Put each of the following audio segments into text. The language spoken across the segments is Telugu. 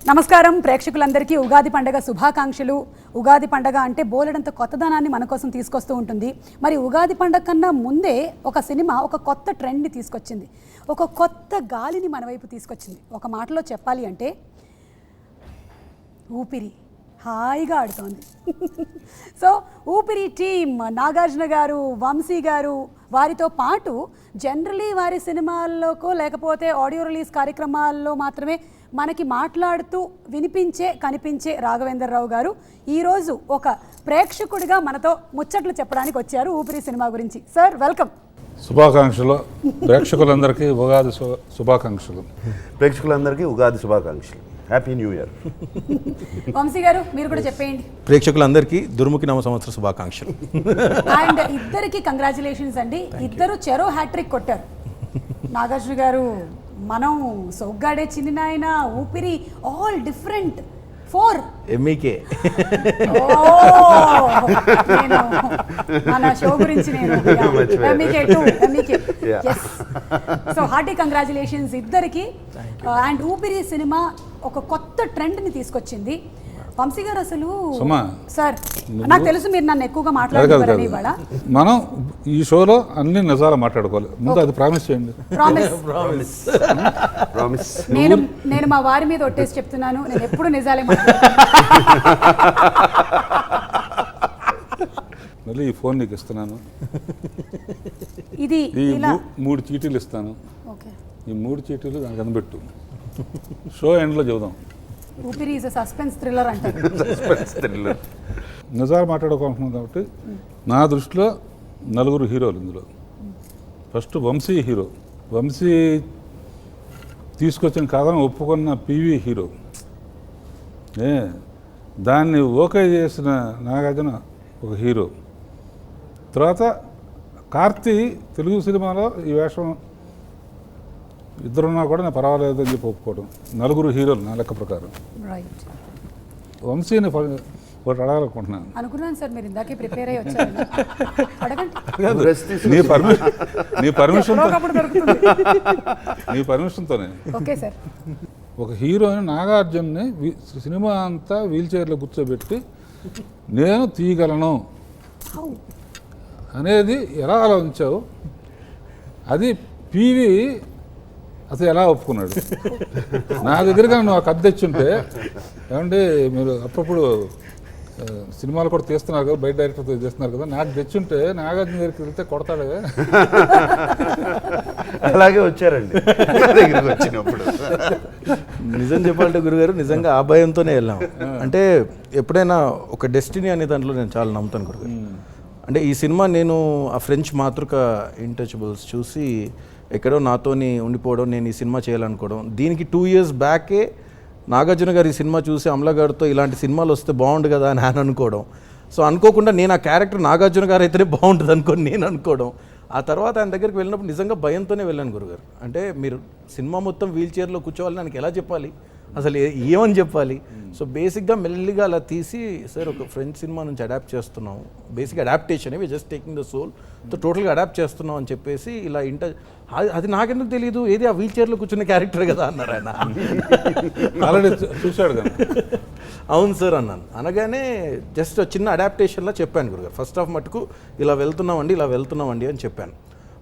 నమస్కారం ప్రేక్షకులందరికీ ఉగాది పండగ శుభాకాంక్షలు. ఉగాది పండగ అంటే బోలెడంత కొత్తదనాన్ని మన కోసం తీసుకొస్తూ ఉంటుంది. మరి ఉగాది పండగ కన్నా ముందే ఒక సినిమా ఒక కొత్త ట్రెండ్ని తీసుకొచ్చింది, ఒక కొత్త గాలిని మన వైపు తీసుకొచ్చింది. ఒక మాటలో చెప్పాలి అంటే ఊపిరి హాయిగా ఆడుతోంది. సో ఊపిరి టీమ్ నాగార్జున గారు, వంశీ గారు, వారితో పాటు జనరలీ వారి సినిమాల్లోకో లేకపోతే ఆడియో రిలీజ్ కార్యక్రమాల్లో మాత్రమే మనకి మాట్లాడుతూ వినిపించే కనిపించే రాఘవేంద్రరావు గారు ఈరోజు ఒక ప్రేక్షకుడిగా మనతో ముచ్చట్లు చెప్పడానికి వచ్చారు ఊపిరి సినిమా గురించి. Sir welcome. శుభాకాంక్షలు ప్రేక్షకులందరికీ ఉగాది శుభాకాంక్షలు. ప్రేక్షకులందరికీ ఉగాది శుభాకాంక్షలు. Happy new year. వంశీ గారు మీరు కూడా చెప్పేయండి. ప్రేక్షకులందరికీ దుర్ముఖి నవ సంవత్సర శుభాకాంక్షలు. అండ్ ఇద్దరికి కంగ్రాచులేషన్స్ అండి. ఇద్దరు చెరో హ్యాట్రిక్ కొట్టారు. నాగార్జున గారు మనం సౌగ్గాడే చిన్ని నాయన, ఊపిరి ఆల్ డిఫరెంట్ 4 ఎంఈకే. మన షో గురించి నేను సో హార్టీ కంగ్రాచులేషన్స్ ఇద్దరికి. అండ్ ఊపిరి సినిమా ఒక కొత్త ట్రెండ్ని తీసుకొచ్చింది. వంశీ గారు అసలు సార్ నాకు తెలుసు మీరు నన్ను ఎక్కువగా మాట్లాడుతున్నారని ఇవాళ మనం ఈ షోలో అన్ని నిజాలు మాట్లాడుకోవాలి. ముందు అది ప్రామిస్ చేయండి. నేను మా వారి మీద ఒట్టేసి చెప్తున్నాను, నేను ఎప్పుడు నిజాలే మళ్ళీ ఈ ఫోన్ నీకు ఇస్తున్నాను. ఇది ఈ 3 చీటీలు ఇస్తాను. ఈ 3 చీటీలు దానికి అందబెట్టు. షో ఎండ్లో చెబుదాం. ఊపిరి ఈజ్ సస్పెన్స్ థ్రిల్లర్ అంటారు. నిజాలు మాట్లాడుకోవాలనుకున్నాం కాబట్టి నా దృష్టిలో 4 హీరోలు ఇందులో. First Vamsi hero. వంశీ తీసుకొచ్చిన కథను ఒప్పుకున్న పివి హీరో. దాన్ని ఓకే చేసిన నాగార్జున ఒక హీరో. తర్వాత కార్తీ తెలుగు సినిమాలో ఈ వేషం ఇద్దరున్నా కూడా నేను పర్వాలేదు అని చెప్పి ఒప్పుకోవడం. 4 హీరోలు నా లెక్క ప్రకారం. వంశీని ఒకటి అడగాలనుకుంటున్నాను. అనుకున్నాను సార్, మీరు ఇందాకే ప్రిపేర్ అయ్యి వచ్చారు. నీ పర్మిషన్తోనే ఓకే సార్. ఒక హీరోని నాగార్జున్ని సినిమా అంతా వీల్ చైర్లో కూర్చోబెట్టి నేను తీయగలను అనేది ఎలా ఆలోచించావు? అది పివి అసలు ఎలా ఒప్పుకున్నాడు? నా దగ్గరగా నువ్వు ఆ కథ తెచ్చుంటే, ఏమంటే మీరు అప్పుడప్పుడు సినిమాలు కూడా తీస్తున్నారు కదా, బయట డైరెక్టర్తో చేస్తున్నారు కదా, నాకు తెచ్చుంటే నాగార్జున దగ్గరికి వెళ్తే కొడతాడు. అలాగే వచ్చారండి దగ్గరికి వచ్చినప్పుడు. నిజం చెప్పాలంటే గురుగారు, నిజంగా ఆ భయంతోనే వెళ్ళాం. అంటే ఎప్పుడైనా ఒక డెస్టినీ అనే దాంట్లో నేను చాలా నమ్ముతాను గురుగారు. అంటే ఈ సినిమా నేను ఆ ఫ్రెంచ్ మాతృక ఇంటచబుల్స్ చూసి ఎక్కడో నాతోని ఉండిపోవడం, నేను ఈ సినిమా చేయాలనుకోవడం. దీనికి 2 years బ్యాకే నాగార్జున గారు ఈ సినిమా చూసి అమలా గారితో ఇలాంటి సినిమాలు వస్తే బాగుండు కదా అని ఆయన అనుకోవడం. సో అనుకోకుండా నేను ఆ క్యారెక్టర్ నాగార్జున గారు అయితేనే బాగుంటుంది అనుకోని నేను అనుకోవడం. ఆ తర్వాత ఆయన దగ్గరికి వెళ్ళినప్పుడు నిజంగా భయంతోనే వెళ్ళాను గురుగారు. అంటే మీరు సినిమా మొత్తం వీల్ చైర్లో కూర్చోవాలని నాకు ఎలా చెప్పాలి, అసలు ఏమని చెప్పాలి? సో బేసిక్గా మెల్లిగా అలా తీసి, సార్ ఒక ఫ్రెంచ్ సినిమా నుంచి అడాప్ట్ చేస్తున్నాం, basic adaptation, we just taking the soul, so టోటల్గా అడాప్ట్ చేస్తున్నాం అని చెప్పేసి ఇలా అది నాకెందుకు తెలియదు, ఏది ఆ వీల్ చైర్లో కూర్చున్న క్యారెక్టర్ కదా అన్నారు ఆయన. ఆల్రెడీ చూశాడు కదా. అవును సార్ అన్నాను. అనగానే జస్ట్ చిన్న అడాప్టేషన్లో చెప్పాను గురుగారు. ఫస్ట్ హాఫ్ మటుకు ఇలా వెళ్తున్నామండి అని చెప్పాను.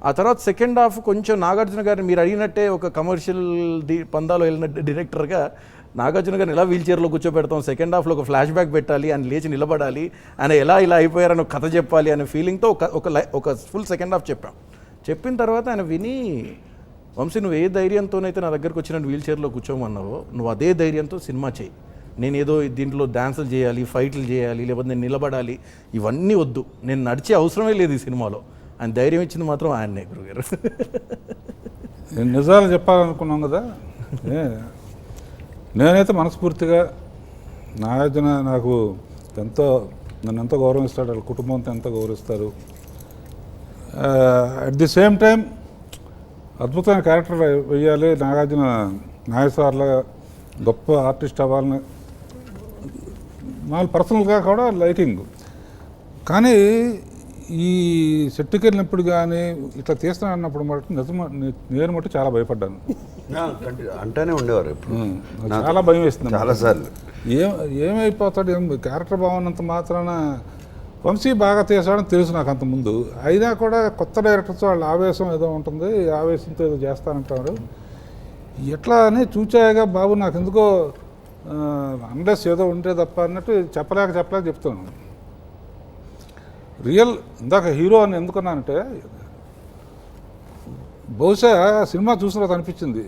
ఆ తర్వాత సెకండ్ హాఫ్ కొంచెం నాగార్జున గారిని మీరు అడిగినట్టే ఒక కమర్షియల్ పందాలో వెళ్ళిన డైరెక్టర్గా నాగార్జున గారిని ఎలా వీల్ చైర్లో కూర్చోబెడతాం, సెకండ్ హాఫ్లో ఒక ఫ్లాష్ బ్యాక్ పెట్టాలి, ఆయన లేచి నిలబడాలి, ఆయన ఇలా అయిపోయారని ఒక కథ చెప్పాలి అనే ఫీలింగ్తో ఒక ఫుల్ సెకండ్ హాఫ్ చెప్పిన తర్వాత ఆయన విని, వంశీ నువ్వు ఏ ధైర్యంతోనైతే నా దగ్గరకు వచ్చి నన్ను వీల్ చైర్లో కూర్చోమన్నావో నువ్వు అదే ధైర్యంతో సినిమా చేయి. నేను ఏదో దీంట్లో డాన్సులు చేయాలి, ఫైట్లు చేయాలి, లేకపోతే నేను నిలబడాలి, ఇవన్నీ వద్దు, నేను నడిచే అవసరమే లేదు ఈ సినిమాలో. ఆయన ధైర్యం ఇచ్చింది మాత్రం ఆయన్నే గురుగారు. నిజాలు చెప్పాలనుకున్నాం కదా. నేనైతే మనస్ఫూర్తిగా నాగార్జున నన్ను ఎంతో గౌరవిస్తాడు, వాళ్ళ కుటుంబంతో ఎంతో గౌరవిస్తారు. అట్ ది సేమ్ టైం అద్భుతమైన క్యారెక్టర్ వేయాలి, నాగార్జున నాగేశ్వర్లా గొప్ప ఆర్టిస్ట్ అవ్వాలని నాకు పర్సనల్గా కూడా లైకింగ్. కానీ ఈ సెట్కి వెళ్ళినప్పుడు కానీ ఇట్లా తీస్తున్నాను అన్నప్పుడు మటు నేను చాలా భయపడ్డాను. అంటానే ఉండేవారు ఎప్పుడు. నాకు చాలా భయం వేస్తుంది చాలాసార్లు. ఏమైపోతాడు క్యారెక్టర్ బాగున్నంత మాత్రాన వంశీ బాగా తీసాడని తెలుసు నాకు అంత ముందు. అయినా కూడా కొత్త డైరెక్టర్స్ వాళ్ళ ఆవేశం ఏదో ఉంటుంది, ఈ ఆవేశంతో ఏదో చేస్తానంటాడు. ఎట్లా అని చూచాయగా బాబు నాకు ఎందుకో అన్లెస్ ఏదో ఉంటే తప్ప అన్నట్టు చెప్పలేక చెప్తున్నాను. రియల్ ఇందాక హీరో అని ఎందుకన్నానంటే బహుశా సినిమా చూసిన తర్వాత అనిపించింది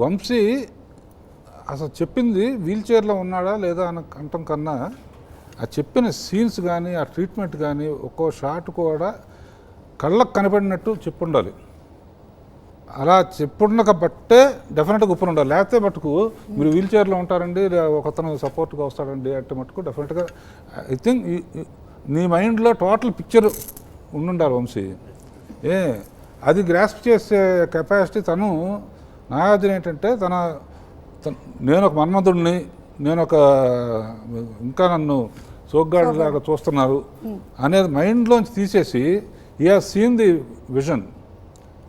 వంశీ అసలు చెప్పింది వీల్ చైర్లో ఉన్నాడా లేదా అని అంటం కన్నా ఆ చెప్పిన సీన్స్ కానీ ఆ ట్రీట్మెంట్ కానీ ఒక్కో షాట్ కూడా కళ్ళకు కనపడినట్టు చెప్పుండాలి. అలా చెప్పుండక బట్టే డెఫినెట్గా ఉప్పుని ఉండాలి. లేకపోతే మటుకు మీరు వీల్ చైర్లో ఉంటారండి, ఒకతను సపోర్ట్గా వస్తాడండి అంటే మటుకు డెఫినెట్గా ఐ థింక్ నీ మైండ్లో టోటల్ పిక్చర్ ఉండాలి వంశీ. అది గ్రాస్ప్ చేసే కెపాసిటీ తను నాగార్జున ఏంటంటే నేను ఒక మన్మధుడిని, నేను ఒక ఇంకా నన్ను సోగ్గాడిలాగా చూస్తున్నారు అనేది మైండ్లోంచి తీసేసి ఈ హాజ్ సీన్ ది విజన్.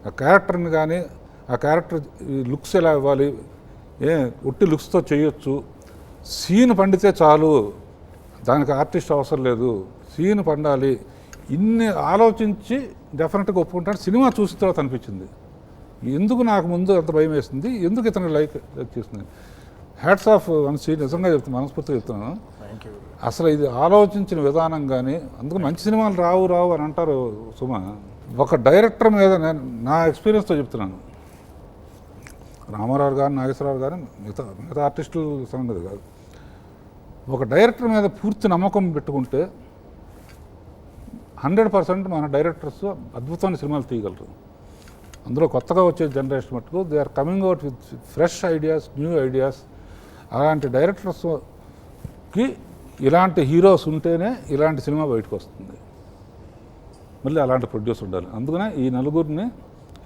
ఆ క్యారెక్టర్ని కానీ ఆ క్యారెక్టర్ లుక్స్ ఎలా ఇవ్వాలి, ఉట్టి లుక్స్తో చేయొచ్చు, సీన్ పండితే చాలు, దానికి ఆర్టిస్ట్ అవసరం లేదు, సీన్ పండాలి, ఇన్ని ఆలోచించి డెఫినెట్గా ఒప్పుకుంటాడు. సినిమా చూసిన తర్వాత అనిపించింది ఎందుకు నాకు ముందు అంత భయం వేస్తుంది, ఎందుకు ఇతను లైక్ చేస్తుంది. హ్యాట్స్ ఆఫ్ వంశీ, నిజంగా చెప్తున్నాను, మనస్ఫూర్తిగా చెప్తున్నాను. అసలు ఇది ఆలోచించిన విధానం కానీ, అందుకు మంచి సినిమాలు రావు అని అంటారు సుమ. ఒక డైరెక్టర్ మీద నేను నా ఎక్స్పీరియన్స్తో చెప్తున్నాను, రామారావు గారు, నాగేశ్వరరావు గారు, మిగతా ఆర్టిస్టుల సంగతి కాదు, ఒక డైరెక్టర్ మీద పూర్తి నమ్మకం పెట్టుకుంటే 100% మన డైరెక్టర్స్ అద్భుతమైన సినిమాలు తీయగలరు. అందులో కొత్తగా వచ్చే జనరేషన్ మటుకు they are coming out with fresh ideas, new ideas. అలాంటి డైరెక్టర్స్కి ఇలాంటి హీరోస్ ఉంటేనే ఇలాంటి సినిమా బయటకు వస్తుంది. మళ్ళీ అలాంటి ప్రొడ్యూసర్ ఉండాలి. అందుకనే ఈ నలుగురిని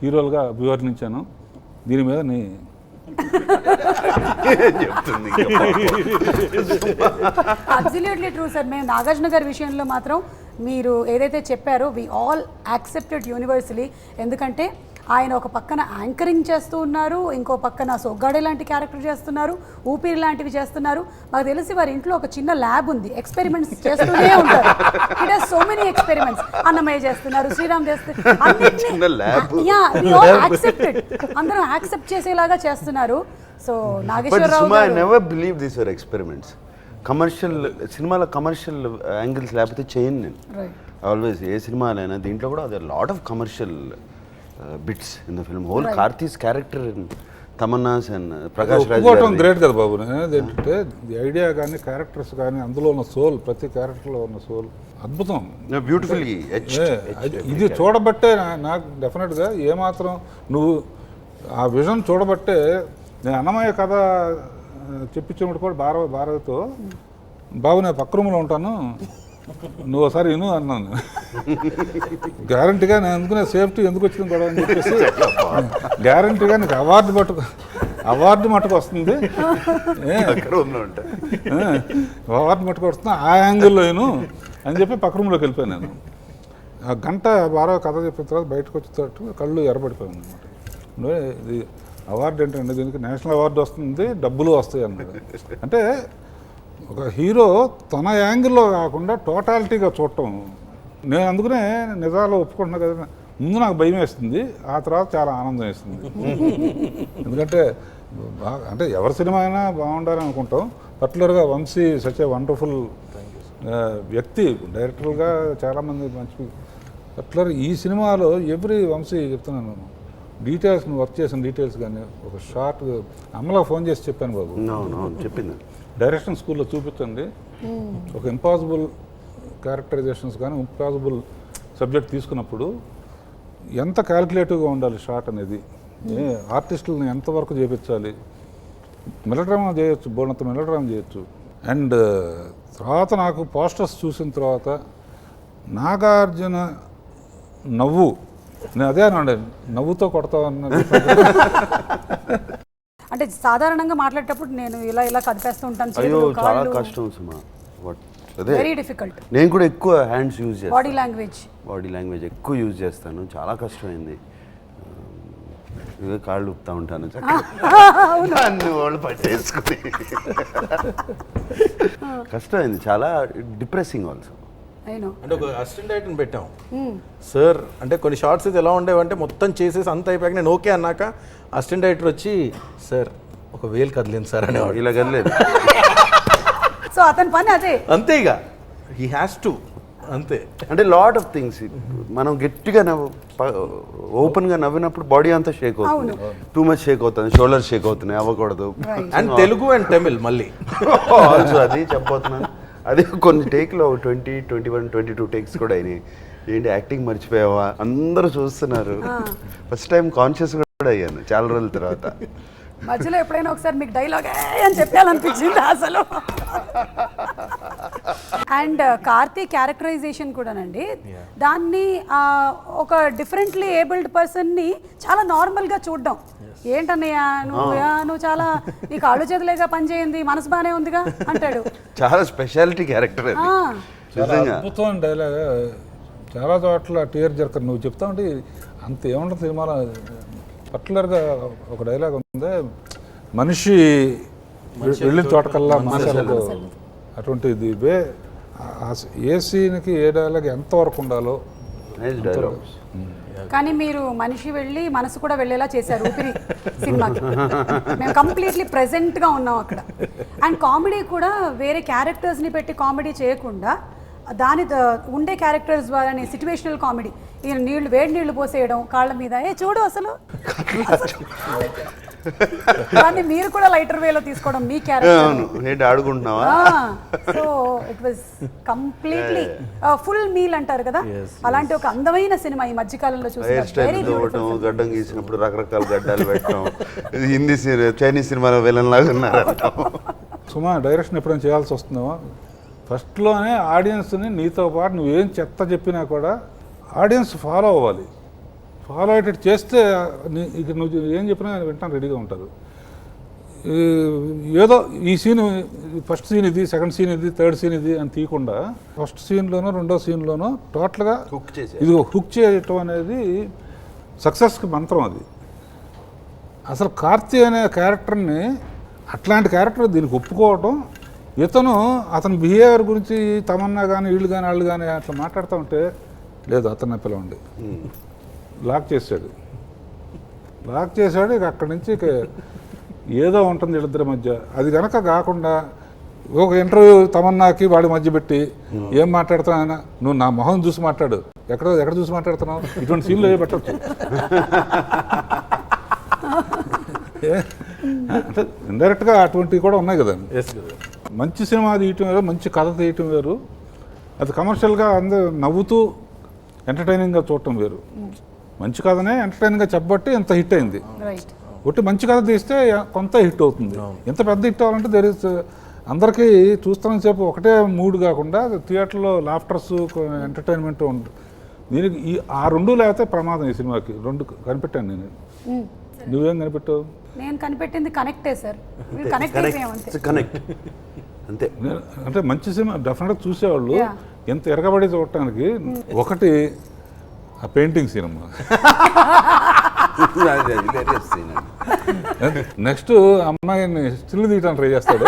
హీరోలుగా అభివర్ణించాను. దీని మీద అబ్సల్యూట్లీ ట్రూ సార్. మేము నాగార్జున గారి విషయంలో మాత్రం మీరు ఏదైతే చెప్పారో వి ఆల్ యాక్సెప్టెడ్ యూనివర్సలీ. ఎందుకంటే ఆయన ఒక పక్కన యాంకరింగ్ చేస్తూ ఉన్నారు, ఇంకో పక్కన సొగ్గాడే లాంటి క్యారెక్టర్ చేస్తున్నారు, ఊపిరి లాంటివి చేస్తున్నారు. మాకు తెలిసి వారి ఇంట్లో ఒక చిన్న ల్యాబ్ ఉంది, ఎక్స్పెరిమెంట్స్ చేస్తూనే ఉంటారు. It has so many experiments. Annamayya చేస్తున్నారు, శ్రీరామ్ చేస్తున్నారు, అందరూ యాక్సెప్ట్ చేసేలాగా చేస్తున్నారు. సో నాగేశ్వరరావు ఎక్స్పెరిమెంట్స్ కమర్షియల్ సినిమాల కమర్షియల్ యాంగిల్స్ లేకపోతే చేయను నేను. ఆల్వేస్ ఏ సినిమాలైనా దీంట్లో కూడా అదే lot of commercial bits in the film. Whole Karthi's character Tamannaah's and Prakash Raj great కదా బాబు. ఏంటంటే ది ఐడియా కానీ క్యారెక్టర్స్ కానీ అందులో ఉన్న సోల్, ప్రతి క్యారెక్టర్లో ఉన్న సోల్ అద్భుతం, బ్యూటిఫుల్లీ. ఇది చూడబట్టే నాకు డెఫినెట్గా ఏమాత్రం నువ్వు ఆ విజన్ చూడబట్టే నేను అన్నమయ్య కథ చెప్పించినప్పుడు కూడా భారతితో బాబు నేను పక్క రూమ్లో ఉంటాను, నువ్వు ఒకసారి విను అన్నాను. గ్యారంటీగా నేను అందుకునే సేఫ్టీ ఎందుకు వచ్చింది గొడవ అని చెప్పేసి గ్యారంటీగా నీకు అవార్డు మట్టుకు వస్తుంది, అవార్డు మట్టుకు వస్తుంది, ఆ యాంగిల్లో విను అని చెప్పి పక్క రూమ్లోకి వెళ్ళిపోయాను నేను. ఆ గంట బాగా కథ చెప్పిన తర్వాత బయటకు వచ్చేటట్టు కళ్ళు ఎర్రబడిపోయాను అనమాట. ఇది అవార్డు ఏంటంటే దీనికి నేషనల్ అవార్డు వస్తుంది, డబ్బులు వస్తాయి అన్నది. అంటే ఒక హీరో తన యాంగిల్లో కాకుండా టోటాలిటీగా చూడటం. నేను అందుకనే నిజాలు ఒప్పుకుంటున్నా కదా, ముందు నాకు భయం వేస్తుంది, ఆ తర్వాత చాలా ఆనందం వేస్తుంది. ఎందుకంటే అంటే ఎవరి సినిమా అయినా బాగుండాలని అనుకుంటాం. పర్టికులర్గా వంశీ సచ్ ఏ వండర్ఫుల్ వ్యక్తి, డైరెక్టర్గా చాలామంది మంచి. పర్టికులర్ ఈ సినిమాలో ఎవ్రీ వంశీ చెప్తున్నాను, డీటెయిల్స్ నువ్వు వర్క్ చేసిన డీటెయిల్స్ కానీ ఒక షార్ట్ అమ్మలో ఫోన్ చేసి చెప్పాను బాబు, చెప్పింది డైరెక్షన్ స్కూల్లో చూపించండి, ఒక ఇంపాసిబుల్ క్యారెక్టరైజేషన్స్ కానీ ఇంపాసిబుల్ సబ్జెక్ట్ తీసుకున్నప్పుడు ఎంత క్యాల్కులేటివ్గా ఉండాలి షార్ట్ అనేది, ఆర్టిస్టులను ఎంతవరకు చేపించాలి, మెలోడ్రామా చేయొచ్చు, బోనంత మెలోడ్రామా చేయొచ్చు. అండ్ తర్వాత నాకు పోస్టర్స్ చూసిన తర్వాత నాగార్జున నవ్వు, నేను అదే అనండి, నవ్వుతో కొడతావు అన్నది. అంటే సాధారణంగా మాట్లాడేటప్పుడు నేను ఇలా కదిపేస్తూ ఉంటాను. అయ్యో చాలా కష్టం సుమా, అదే వెరీ డిఫికల్ట్. నేను కూడా ఎక్కువ హ్యాండ్స్ యూజ్ చేస్తాను, బాడీ లాంగ్వేజ్ ఎక్కువ యూజ్ చేస్తాను, చాలా కష్టమైంది. ఇవే కాళ్ళు ఊపుతా ఉంటాను అన్ని వాళ్ళు పట్టేసుకుని. కష్టమైంది చాలా, డిప్రెసింగ్ ఆల్సో. అంటే ఒక అసిస్టెంట్ డైరెక్టర్ని పెట్టాం సార్. అంటే కొన్ని షార్ట్స్ అయితే ఎలా ఉండేవంటే మొత్తం చేసేసి అంత అయిపోయాక నేను ఓకే అన్నాక అసిస్టెంట్ డైరెక్టర్ వచ్చి సార్ ఒక వేలు కదిలింది సార్ అనేవాడు. ఇలా కదలేదు. సో అతని పని అదే, అంతే ఇక హీ హ్యాస్ టు, అంతే. అంటే లాట్ ఆఫ్ థింగ్స్ మనం గట్టిగా ఓపెన్గా నవ్వినప్పుడు బాడీ అంతా షేక్ అవుతుంది, టూ మచ్ షేక్ అవుతుంది, షోల్డర్ షేక్ అవుతున్నాయి, అవ్వకూడదు. అండ్ తెలుగు అండ్ తమిళ్ మళ్ళీ ఆల్సో అది చెప్పబోతున్నాను. అది కొన్ని టేక్లో 20, 21, 22 టేక్స్ కూడా అయినాయి. ఏంటి యాక్టింగ్ మర్చిపోయావా అందరూ చూస్తున్నారు. ఫస్ట్ టైం కాన్షియస్ కూడా అయ్యాను చాలా రోజుల తర్వాత. మధ్యలో ఎప్పుడైనా ఒకసారి మీకు డైలాగ్ అని చెప్పాలనిపించింది అసలు. అండ్ కార్తీ క్యారెక్టరైజేషన్ కూడానండి, దాన్ని ఒక డిఫరెంట్లీ ఏబుల్డ్ పర్సన్ని చాలా నార్మల్గా చూడడం. ఏంటన్నయ్య నువ్వు చాలా నీ కాళ్ళు చేతులేగా పని చేయింది, మనసు బాగానే ఉందిగా అంటాడు. చాలా స్పెషాలిటీ క్యారెక్టర్ అది. చాలా అద్భుతమైన డైలాగ్. చాలా చోట్ల టీఆర్ జర్కర్ నువ్వు చెప్తా ఉంటే అంత ఏముంటుంది సినిమాలో. పర్టికులర్గా ఒక డైలాగ్ ఉంది, మనిషి వెళ్ళిన చోటకల్లా మనుషులకు, అటువంటిది ఏ సీన్కి ఏ డైలాగ్ ఎంతవరకు ఉండాలో. కానీ మీరు మనిషి వెళ్ళి మనసు కూడా వెళ్ళేలా చేశారు ఊపిరి సినిమాకి. మేము కంప్లీట్లీ ప్రెజెంట్గా ఉన్నాం అక్కడ. అండ్ కామెడీ కూడా వేరే క్యారెక్టర్స్ని పెట్టి కామెడీ చేయకుండా దాని ఉండే క్యారెక్టర్స్ ద్వారానే సిచ్యువేషనల్ కామెడీ. ఈయన నీళ్లు వేడి నీళ్లు పోసేయడం కాళ్ళ మీద, చూడు అసలు దాన్ని మీరు కూడా లైటర్ వేలో తీసుకోవడం మీ క్యారెక్టర్ ఆడుకుంటున్నావా. So it was completely full meal అంటారు కదా, అలాంటి ఒక అందమైన సినిమా ఈ మధ్యకాలంలో చూసాం. గడ్డం గీసినప్పుడు రకరకాల గడ్డాలు పెట్టడం, హిందీ చైనీస్ సినిమాలో విలన్ లాగా ఉన్నారు. సుమా డైరెక్షన్ ఎప్పుడైనా చేయాల్సి వస్తుందో ఫస్ట్లోనే ఆడియన్స్ని నీతో పాటు నువ్వేం చెత్త చెప్పినా కూడా ఆడియన్స్ ఫాలో అవ్వాలి. ఫాలో అయ్యేటట్టు చేస్తే ఇక నువ్వు ఏం చెప్పినా వింటాను రెడీగా ఉంటారు. ఏదో ఈ సీన్ ఫస్ట్ సీన్ ఇది, సెకండ్ సీన్ ఇది, థర్డ్ సీన్ ఇది అని తీయకుండా ఫస్ట్ సీన్లోనో రెండో సీన్లోనో టోటల్గా ఇది హుక్ చేయటం అనేది సక్సెస్కి మంత్రం. అది అసలు కార్తీ అనే క్యారెక్టర్ని, అట్లాంటి క్యారెక్టర్ దీనికి ఒప్పుకోవటం, ఇతను అతని బిహేవియర్ గురించి తమన్నా కానీ వీళ్ళు కానీ వాళ్ళు కానీ అట్లా మాట్లాడుతూ ఉంటే లేదు అతన్ని పిలవండి, లాక్ చేశాడు. ఇక అక్కడి నుంచి ఇక ఏదో ఉంటుంది వీళ్ళిద్దరి మధ్య. అది కనుక కాకుండా ఒక ఇంటర్వ్యూ తమన్నాకి వాడి మధ్య పెట్టి ఏం మాట్లాడుతున్నా, నువ్వు నా మొహం చూసి మాట్లాడు, ఎక్కడ చూసి మాట్లాడుతున్నావు, ఇటువంటి సీన్లు ఏ పెట్టచ్చు. అంటే ఇండైరెక్ట్గా అటువంటివి కూడా ఉన్నాయి కదా. మంచి సినిమా తీయటం వేరు, మంచి కథ తీయటం వేరు. అది కమర్షియల్గా అందరూ నవ్వుతూ ఎంటర్టైనింగ్గా చూడటం వేరు. మంచి కథనే ఎంటర్టైనింగ్గా చెప్పబట్టి ఎంత హిట్ అయింది. ఒకటి మంచి కథ తీస్తే కొంత హిట్ అవుతుంది. ఎంత పెద్ద హిట్ అవ్వాలంటే దేర్ ఇస్ అందరికీ చూస్తున్న సేపు ఒకటే మూడ్ కాకుండా థియేటర్లో లాఫ్టర్స్, ఎంటర్టైన్మెంట్ ఉంటుంది. దీనికి ఆ రెండు లేకపోతే ప్రమాదం. ఈ సినిమాకి రెండు కనిపెట్టాను నేను. నువ్వేం కనిపెట్టావు? నేను కనిపెట్టింది కనెక్టే సార్. కనెక్ట్ అంతే. అంటే మంచి సినిమా డెఫినెట్గా చూసేవాళ్ళు ఎంత ఎరగబడి చూడటానికి. ఒకటి ఆ పెయింటింగ్ సినిమా, నెక్స్ట్ అమ్మాయిని స్టిల్ తీయడానికి ట్రై చేస్తాడు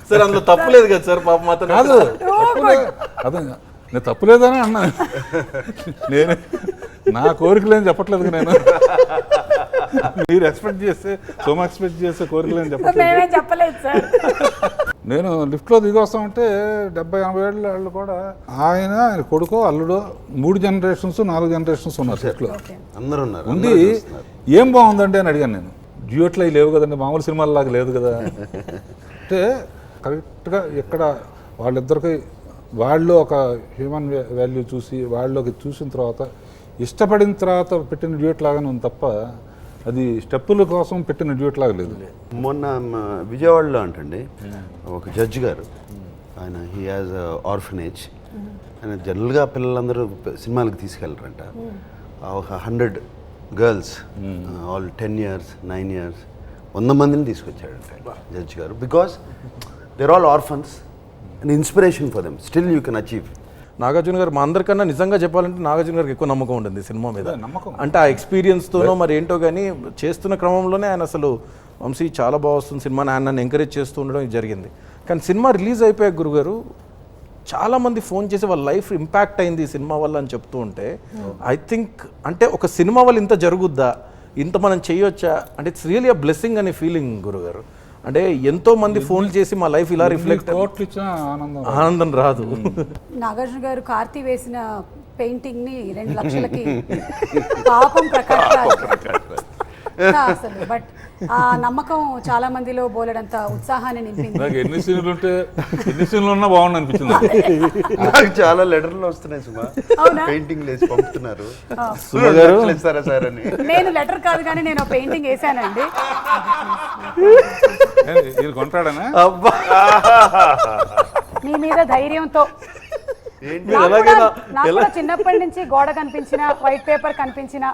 సార్. అందులో తప్పులేదు కదా సార్, పాపం మాత్రం కాదు. అదే నేను తప్పులేదని అన్నా. నేను నా కోరికలేని చెప్పట్లేదు. నేను మీరు ఎక్స్పెక్ట్ చేస్తే ఎక్స్పెక్ట్ చేస్తే కోరికలేని చెప్పలేదు సార్. నేను లిఫ్ట్లో దిగి వస్తామంటే 70-80 ఏళ్ళ వాళ్ళు కూడా ఆయన కొడుకో అల్లుడో 3 జనరేషన్స్ 4 జనరేషన్స్ ఉన్నారు సెట్లో. అందరూ ఉన్నారు. ఉండి ఏం బాగుందండి అని అడిగాను నేను. డ్యూయట్లు అవి లేవు కదండి, మామూలు సినిమాలాగా లేదు కదా అంటే కరెక్ట్గా ఇక్కడ వాళ్ళిద్దరికి వాళ్ళు ఒక హ్యూమన్ వాల్యూ చూసి వాళ్ళకి చూసిన తర్వాత ఇష్టపడిన తర్వాత పెట్టిన డ్యూయట్ లాగానే ఉంది తప్ప అది స్టెప్పుల కోసం పెట్టిన డ్యూయట్ లాగా లేదు. మొన్న విజయవాడలో అంటండి ఒక జడ్జి గారు, ఆయన హీ హాజ్ ఆర్ఫనేజ్. ఆయన జనరల్గా పిల్లలందరూ సినిమాలకు తీసుకెళ్ళరంట. ఒక 100 గర్ల్స్, ఆల్ 10 years 9 years 100 మందిని తీసుకొచ్చాడంట జడ్జి గారు. Because they're all orphans and inspiration for them. Still you can achieve. Nagarjuna గారు మా అందరికన్నా నిజంగా చెప్పాలంటే నాగార్జున గారికి ఎక్కువ నమ్మకం ఉంటుంది సినిమా మీద. నమ్మకం అంటే ఆ ఎక్స్పీరియన్స్తోనో మరి ఏంటో కానీ చేస్తున్న క్రమంలోనే ఆయన అసలు వంశీ చాలా బాగా వస్తుంది సినిమా, ఆయన నన్ను ఎంకరేజ్ చేస్తూ ఉండడం జరిగింది. కానీ సినిమా రిలీజ్ అయిపోయాక గురుగారు చాలామంది ఫోన్ చేసి వాళ్ళ లైఫ్ ఇంపాక్ట్ అయింది ఈ సినిమా వల్ల అని చెప్తూ ఉంటే ఐ థింక్ అంటే ఒక సినిమా వల్ల ఇంత జరుగుద్దా, ఇంత మనం చేయొచ్చా అంటే ఇట్స్ రియలీ అ బ్లెస్సింగ్ అనే ఫీలింగ్ గురుగారు. అంటే ఎంతో మంది ఫోన్ చేసి మా లైఫ్ ఇలా రిఫ్లెక్ట్ కోట్లు ఇచ్చిన ఆనందం రాదు. నాగార్జున గారు కార్తీ వేసిన పెయింటింగ్ ని 2 లక్షలకి పాపం ప్రకాష్ రాజ్ అసలు. బట్ ఆ నమ్మకం చాలా మందిలో బోలెడంత ఉత్సాహాన్ని నింపింది. నాకు ఎన్ని సీన్లు ఉన్నా బాగుంది అనిపించింది. నాకు చాలా లెటర్లు వస్తున్నాయి సుమా, అవునా? పెయింటింగ్ వేసి పంపుతున్నారు. సుమ గారు ఇస్తారా సార్ అని. నేను లెటర్ కాదు కానీ నేను పెయింటింగ్ వేసానండి. ఇది కొంటాడనా? మీ మీద ధైర్యంతో ఏంటి నాకు కూడా చిన్నప్పటి నుంచి గోడ కనిపించిన, వైట్ పేపర్ కనిపించిన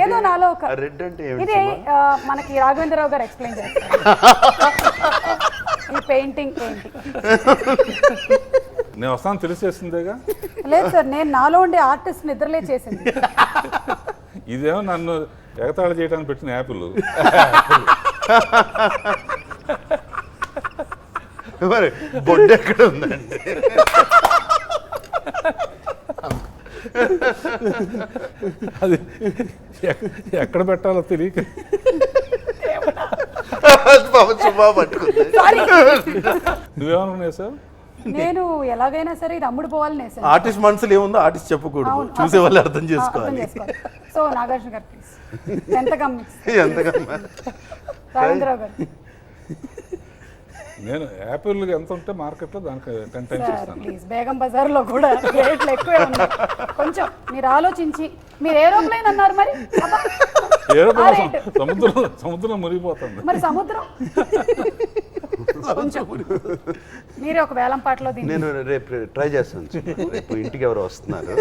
ఏదో నాలో ఒక రెడ్ అంటే ఇది మనకి రాఘవేంద్రరావు గారు ఎక్స్ప్లెయిన్ చేస్తారు ఈ పెయింటింగ్ ఏంటి. నేను వస్తాను తెలిసేస్తుందేగా. లేదు సార్, నేను నాలో ఉండే ఆర్టిస్ట్ నిద్రలే చేసింది. ఇదేమో నన్ను ఎగతాళి చేయడానికి పెట్టిన యాపిల్. మరి బొడ్డు ఎక్కడ ఉందండి? అది ఎక్కడ పెట్టాలో తెలియక సుమా పట్టుకుంది. నువ్వేమనుకున్నావు సార్? నేను ఎలాగైనా సరే ఇది అమ్ముడు పోవాలని వేసాను. ఆర్టిస్ట్ మనసులో ఏముందో ఆర్టిస్ట్ చెప్పకూడదు, అవును, చూసే వాళ్ళు అర్థం అర్థం చేసుకోవాలి. చేసుకోవాలి. సో నాగార్జున గారు ప్లీజ్ ఎంత ఎంతగా రాఘవేంద్రరావు గారు నేను యాపిల్ ఎంత ఉంటే మార్కెట్లో దానికి 10 times సార్ ఇస్తాను. ప్లీజ్, బేగం బజార్లో కూడా రేట్లు ఎక్కువే ఉన్నాయి. కొంచెం మీరు ఆలోచించి, మీరు ఏరోప్లేన్ అన్నారు మరి అబ్బా, ఏరోప్లేన్ ఆ రేటు. సముద్రం మునిగిపోతుంది. మరి సముద్రం కొంచెం మీరే ఒక వేలం పాటలో దీన్ని నేను రేపు ట్రై చేస్తాను సుమా. రేపు ఇంటికి ఎవరు వస్తున్నారు,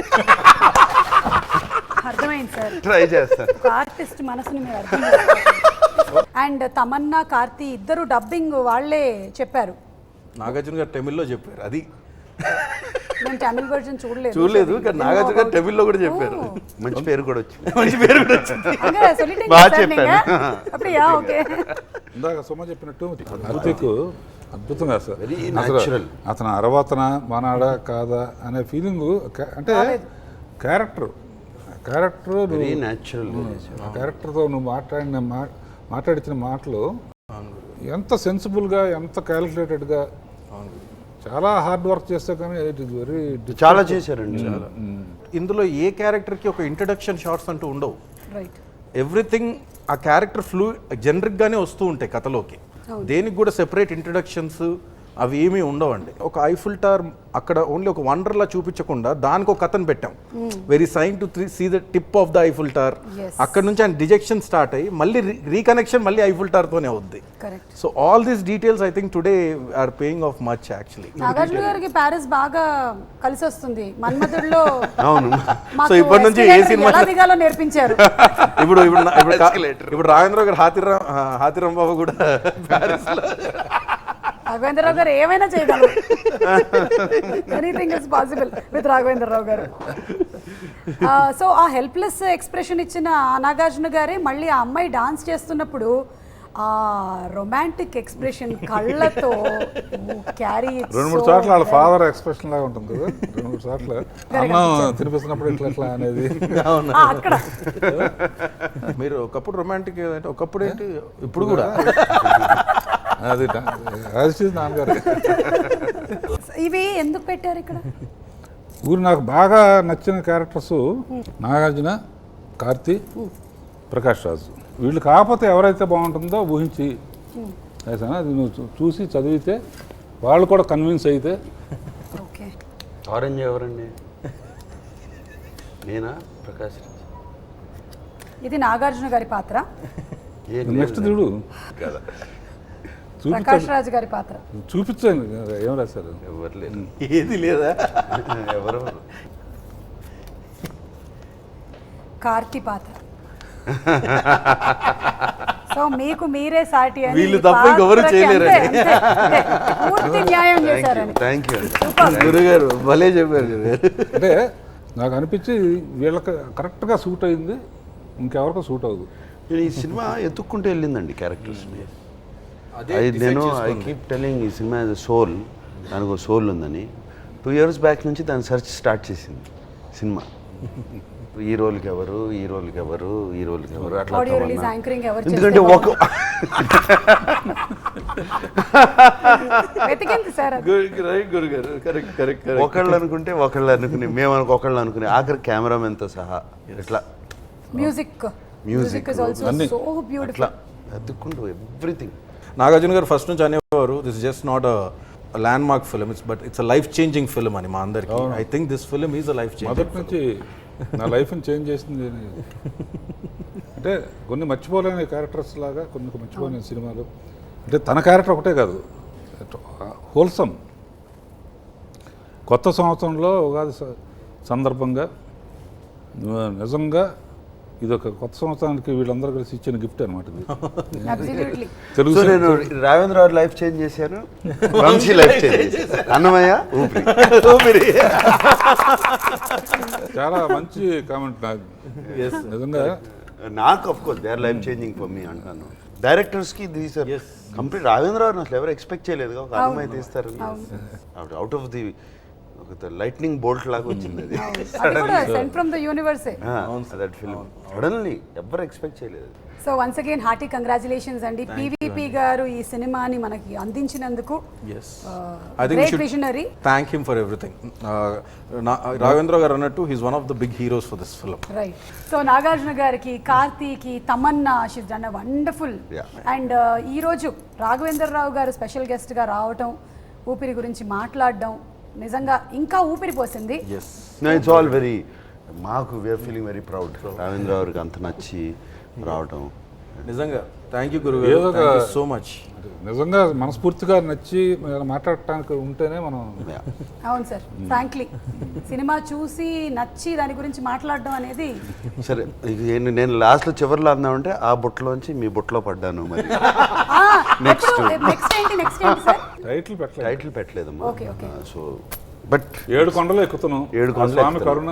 అర్థమైంది సార్. ట్రై చేస్తాను. ఒక ఆర్టిస్ట్ మనసుని మీరు అర్థం చేసుకోవాలి. అండ్ తమన్నా, కార్తీ ఇద్దరు డబ్బింగ్ వాళ్ళే చెప్పారు. నాగార్జున గారు తమిళ్లో చెప్పారు, అది నేను తమిళ వర్జన్ చూడలేదు కానీ నాగార్జున గారు తమిళ్లో కూడా చెప్పారు. మంచి పేరు కూడా వచ్చింది. మంచి పేరు కూడా వచ్చింది. బాగా చెప్పాను. அப்படியா ఓకే. ఇందాక సుమ చెప్పినట్టు హృతిక్ అద్భుతంగా సార్. Very అసలు natural. అతను అరవతన మనడా కాదా అనే ఫీలింగ్, అంటే క్యారెక్టర్ వెరీ న్యాచురల్. ఆ క్యారెక్టర్తో నువ్వు మాట్లాడించిన మాటలు ఎంత సెన్సిబుల్గా, ఎంత క్యాలిక్యులేటెడ్గా, చాలా హార్డ్ వర్క్ చేస్తే కానీ ఇట్ ఇస్ వెరీ చాలా చేశారండి. ఇందులో ఏ క్యారెక్టర్కి ఒక ఇంట్రడక్షన్ షార్ట్స్ అంటూ ఉండవు. రైట్. ఎవ్రీథింగ్ ఆ క్యారెక్టర్ జనరిక్గానే వస్తూ ఉంటాయి కథలోకి. దేనికి కూడా సెపరేట్ ఇంట్రడక్షన్స్ అవి ఏమీ ఉండవండి. ఒక ఐఫిల్ టవర్ అక్కడ ఓన్లీ ఒక వండర్లా చూపించకుండా దానికి ఒక కథను పెట్టాం. Very sign to see the tip of the Eiffel Tower. అక్కడ నుంచి ఆయన డిజెక్షన్ స్టార్ట్ అయ్యి మళ్ళీ రీకనెక్షన్ మళ్ళీ ఐఫిల్ టవర్ తోనే అవుద్ది. Correct. So all these details I think today are paying off much actually. Nagarjuna గారికి ప్యారిస్ బాగా కలిసి వస్తుంది. మన్మధుడిలో అవును. సో ఇప్పటి నుంచి ఏ సినిమా ఎలా దిగాలో నేర్పించారు. ఇప్పుడు రాఘవేంద్ర గారు హాతిరామ్ బాబు కూడా ప్యారిస్ లో రాఘవేంద్రరావు గారు ఏమైనా చేయగలరు. Anything is possible with Raghavendra Rao గారు. సో ఆ హెల్ప్లెస్ ఎక్స్ప్రెషన్ ఇచ్చిన నాగార్జున గారే మళ్ళీ ఆ అమ్మాయి డాన్స్ చేస్తున్నప్పుడు ఆ రొమాంటిక్ ఎక్స్ప్రెషన్ కళ్ళతో క్యారీ. 2-3 చోట్ల వాళ్ళ ఫాదర్ ఎక్స్ప్రెషన్ లాగా ఉంటుంది. 2-3 చోట్ల అన్నం తినిపిస్తున్నప్పుడు ఇట్లా అనేది. అక్కడ మీరు ఒకప్పుడు రొమాంటిక్ అంటే ఒకప్పుడు ఏంటి ఇప్పుడు కూడా అది రాజశేఖర్ నాన్నగారు. ఇవి ఎందుకు పెట్టారు ఇక్కడ? ఊరు నాకు బాగా నచ్చిన క్యారెక్టర్స్ నాగార్జున, కార్తీ, ప్రకాష్ రాజు. వీళ్ళు కాకపోతే ఎవరైతే బాగుంటుందో ఊహించి వేసాను. అది నువ్వు చూసి చదివితే వాళ్ళు కూడా కన్విన్స్ అయితే. ఓకే. ఆరెంజ్ ఎవరండి? నేనా? ప్రకాష్ రాజ్. ఇది నాగార్జున గారి పాత్ర. నెక్స్ట్ చూడు కదా, ప్రకాష్ రాజ్ గారి పాత్ర చూపించాను. ఏం రాశారు? ఎవరు లేరు. ఏది లేదా? ఎవరు? కార్తీ పాత్ర సో మీకు మీరే సాటి అని వీళ్ళు తప్ప ఇంకెవరు పాత్రకి చేయలేరండి. అంతే, అంతే, అంతే. పూర్తి న్యాయం చేశారని. థ్యాంక్ యూ గురుగారు భలే చెప్పారు గురుగారు. అంటే నాకు అనిపించి వీళ్ళకి కరెక్ట్గా సూట్ అయింది, ఇంకెవరికో సూట్ అవ్వదు. ఈ సినిమా ఎత్తుక్కుంటూ వెళ్ళిందండి క్యారెక్టర్స్ని. నేను ఐ కీప్ టెలింగ్ ఈ సినిమా సోల్, దానికి ఒక సోల్ ఉందని. 2 years బ్యాక్ నుంచి దాని సెర్చ్ స్టార్ట్ చేసింది సినిమా. ఈ రోల్కి ఎవరు, ఈ రోల్కి ఎవరు, ఈ రోల్కి ఎవరు, అట్లా ఆడియో రిలీజ్ యాంకరింగ్ ఎవరు ఎందుకంటే చేస్తే ఒక వెతికింది సార్ అది. గురుగారు కరెక్ట్ కరెక్ట్ ఒకళ్ళు అనుకుంటే ఒకళ్ళు అనుకుని, మేము ఒకళ్ళు అనుకుని, ఆఖరి కెమెరామెన్తో సహా ఇట్లా మ్యూజిక్ ఇస్ ఆల్సో అన్ని. So beautiful. అట్లా ఎత్తుక్కుంటూ ఎవ్రీథింగ్. నాగార్జున గారు ఫస్ట్ నుంచి అనేవారు this just not land mark film, but it's life changing film అని మా అందరికి. I think this film is a life changing. మొదటి నుంచి నా లైఫ్ని చేంజ్ చేసింది అంటే కొన్ని మర్చిపోలేని క్యారెక్టర్స్ లాగా, కొన్ని మర్చిపోలేని సినిమాలు. అంటే తన క్యారెక్టర్ ఒకటే కాదు, హోల్సమ్. కొత్త సంవత్సరంలో ఉగాది సందర్భంగా నిజంగా ఇది ఒక కొత్త సంవత్సరానికి వీళ్ళందరూ కలిసి ఇచ్చిన గిఫ్ట్ అనమాట ఇది. అబ్సల్యూట్లీ. తెలుగు సో నేను రావేంద్ర గారి లైఫ్ చేంజ్ చేశాను, వంశీ లైఫ్ చేంజ్ చేశాను, అన్నమయ్య ఊపిరి. చాలా మంచి కామెంట్ నాకు నిజంగా. నాకు of course they are life changing for me అంటాను. డైరెక్టర్స్కి these are complete. Raghavendra garu అసలు ఎవరు ఎక్స్పెక్ట్ చేయలేదుగా ఒక అన్నమయ్య తీస్తారు. Out of the lightning bolt లాగా వచ్చింది అది. అది కూడా sent from the universe. That film suddenly ఎవరు ఎక్స్పెక్ట్ చేయలేదు. So once again hearty congratulations అండి. పివిపి గారు ఈ సినిమాని మనకి అందించినందుకు great visionary. Thank him for everything. Raghavendra garu అన్నట్టు he's one of the big heroes for this film. Right. So Nagarjuna గారికి, కార్తీకి, Tamannaah, she's done wonderful. And ఈ రోజు రాఘవేంద్రరావు గారు స్పెషల్ గెస్ట్ గా రావటం, ఊపిరి గురించి మాట్లాడడం నిజంగా ఇంకా ఊపిరి పోసింది. ఇట్స్ ఆల్ వెరీ, మాకు we're feeling very proud. Raghavendra గారికి అంత నచ్చి రావటం నిజంగా థ్యాంక్ యూ గురుగారు సో మచ్. నిజంగా మనస్ఫూర్తిగా నచ్చి మాట్లాడటానికి ఉంటేనే మనం. అవును సార్, ఫ్రాంక్లీ సినిమా చూసి నచ్చి దాని గురించి మాట్లాడడం అనేది. సరే, నేను లాస్ట్లో చివరిలో అందామంటే ఆ బుట్టలోంచి మీ బుట్టలో పడ్డాను. మరి నెక్స్ట్ ఏంటి సార్? టైటిల్ పెట్టలేదమ్మా. ఓకే. సో బట్ 7 కొండలు ఎక్కుతున్నాం. 7 కొండలు స్వామి కరుణ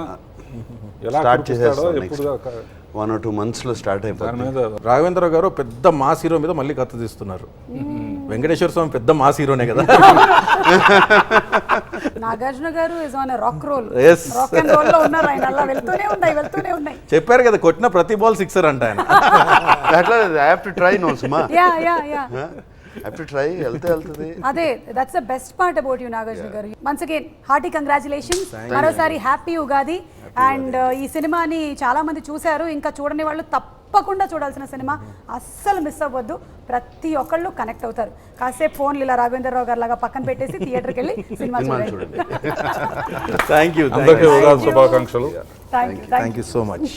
ఎలా స్టార్ట్ చేసేస్తాడో చేసేస్తాం. ఎప్పుడు 1 or 2 months లో స్టార్ట్ దాని అయిపోతుంది. మీద రాఘవేంద్ర గారు పెద్ద మాస్ హీరో మీద మళ్ళీ కథ తీస్తున్నారు. వెంకటేశ్వర స్వామి పెద్ద మాస్ హీరోనే కదా. నాగార్జున గారు is on rock roll. Yes. Rock and roll లో ఉన్నారు ఆయన. అలా వెళ్తూనే ఉన్నాయి. చెప్పారు కదా కొట్టిన ప్రతి బాల్ సిక్సర్ అంట ఆయన. అట్లా I have to try no Suma. Yeah I have to try. వెళ్తుంది. అదే that's the best part about you Nagarjuna garu. Once again hearty congratulations. మరోసారి హ్యాపీ ఉగాది. అండ్ ఈ సినిమాని చాలా మంది చూశారు, ఇంకా చూడని వాళ్ళు తప్పకుండా చూడాల్సిన సినిమా, అస్సలు మిస్ అవ్వద్దు. ప్రతి ఒక్కళ్ళు కనెక్ట్ అవుతారు. కాసేపు ఫోన్లు ఇలా రాఘవేంద్రరావు గారు లాగా పక్కన పెట్టేసి థియేటర్కి వెళ్ళి సినిమా చూడండి. థ్యాంక్ యూ అందరికీ ఉగాది శుభాకాంక్షలు. Thank you thank you so much.